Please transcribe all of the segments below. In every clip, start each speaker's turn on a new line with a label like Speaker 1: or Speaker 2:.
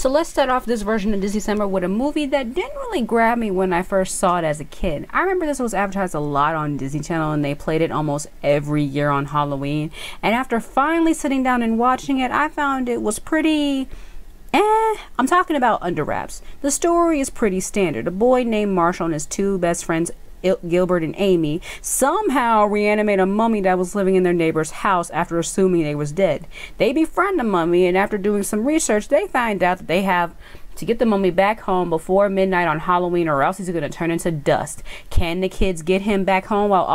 Speaker 1: So let's start off this version of Disneycember with a movie that didn't really grab me when I first saw it as a kid. I remember this was advertised a lot on Disney Channel and they played it almost every year on Halloween. And after finally sitting down and watching it, I found it was pretty I'm talking about Underwraps. The story is pretty standard. A boy named Marshall and his two best friends, Gilbert and Amy, somehow reanimate a mummy that was living in their neighbor's house after assuming they was dead. They befriend the mummy, and after doing some research, they find out that they have to get the mummy back home before midnight on Halloween, or else he's going to turn into dust. Can the kids get him back home while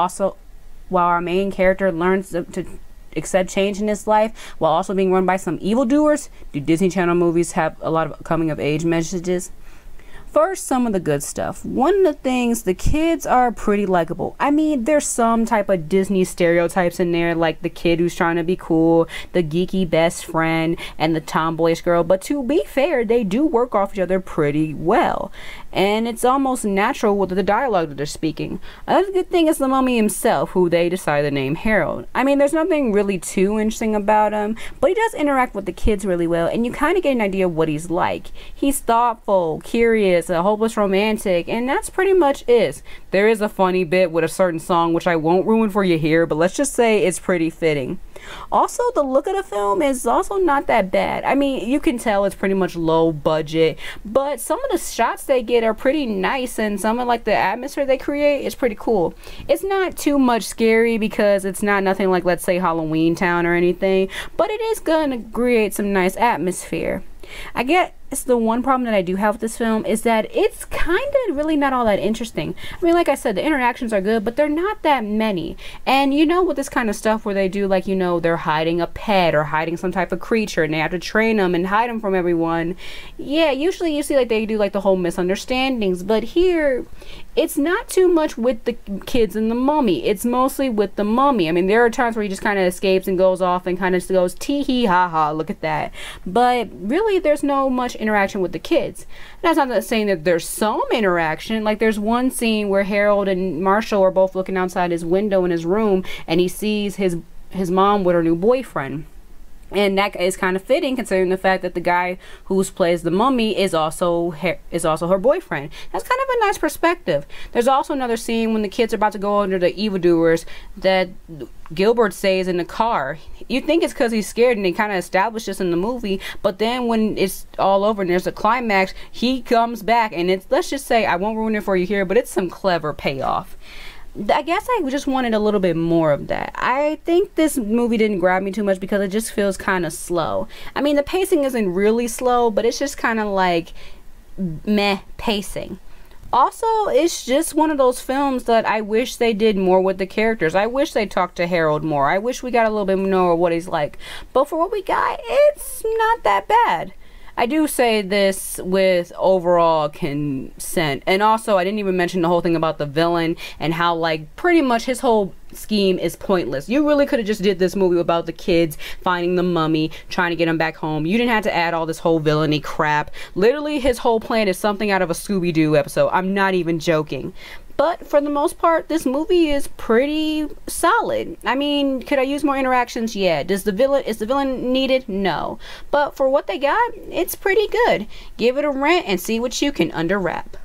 Speaker 1: our main character learns to accept change in his life while also being run by some evildoers? Do Disney Channel movies have a lot of coming of age messages? First, some of the good stuff. One of the things, the kids are pretty likable. I mean, there's some type of Disney stereotypes in there, like the kid who's trying to be cool, the geeky best friend, and the tomboyish girl. But to be fair, they do work off each other pretty well. And it's almost natural with the dialogue that they're speaking. Another good thing is the mummy himself, who they decided to name Harold. I mean, there's nothing really too interesting about him, but he does interact with the kids really well, and you kind of get an idea of what he's like. He's thoughtful, curious, a hopeless romantic, and that's pretty much it. There is a funny bit with a certain song, which I won't ruin for you here, but let's just say it's pretty fitting. Also, the look of the film is also not that bad. I mean, you can tell it's pretty much low budget, but some of the shots they get are pretty nice, and some of like the atmosphere they create is pretty cool. It's not too much scary because it's not nothing like, let's say, Halloween Town or anything, but it is gonna create some nice atmosphere. I guess the one problem that I do have with this film is that it's kind of really not all that interesting. I mean, like I said, the interactions are good, but they're not that many. And you know, with this kind of stuff where they do, like, you know, they're hiding a pet or hiding some type of creature and they have to train them and hide them from everyone. Yeah, usually you see like they do like the whole misunderstandings, but here it's not too much with the kids and the mummy. It's mostly with the mummy. I mean, there are times where he just kind of escapes and goes off and kind of goes tee hee ha ha, look at that. But really, there's no much interaction with the kids. That's not saying that there's some interaction. Like, there's one scene where Harold and Marshall are both looking outside his window in his room, and he sees his mom with her new boyfriend. And that is kind of fitting considering the fact that the guy who plays the mummy is also her boyfriend. That's kind of a nice perspective. There's also another scene when the kids are about to go under the evildoers that Gilbert says in the car. You think it's because he's scared, and they kind of establish this in the movie, but then when it's all over and there's a climax, he comes back, and it's, let's just say, I won't ruin it for you here, but it's some clever payoff. I guess I just wanted a little bit more of that. I think this movie didn't grab me too much because it just feels kind of slow. I mean, the pacing isn't really slow, but it's just kind of like meh pacing. Also, it's just one of those films that I wish they did more with the characters. I wish they talked to Harold more. I wish we got a little bit more of what he's like. But for what we got, it's not that bad. I do say this with overall consent. And also, I didn't even mention the whole thing about the villain and how, like, pretty much his whole scheme is pointless. You really could have just did this movie about the kids finding the mummy, trying to get him back home. You didn't have to add all this whole villainy crap. Literally, his whole plan is something out of a Scooby-Doo episode. I'm not even joking. But for the most part, this movie is pretty solid. I mean, could I use more interactions? Yeah. Is the villain needed? No. But for what they got, it's pretty good. Give it a rent and see what you can underwrap.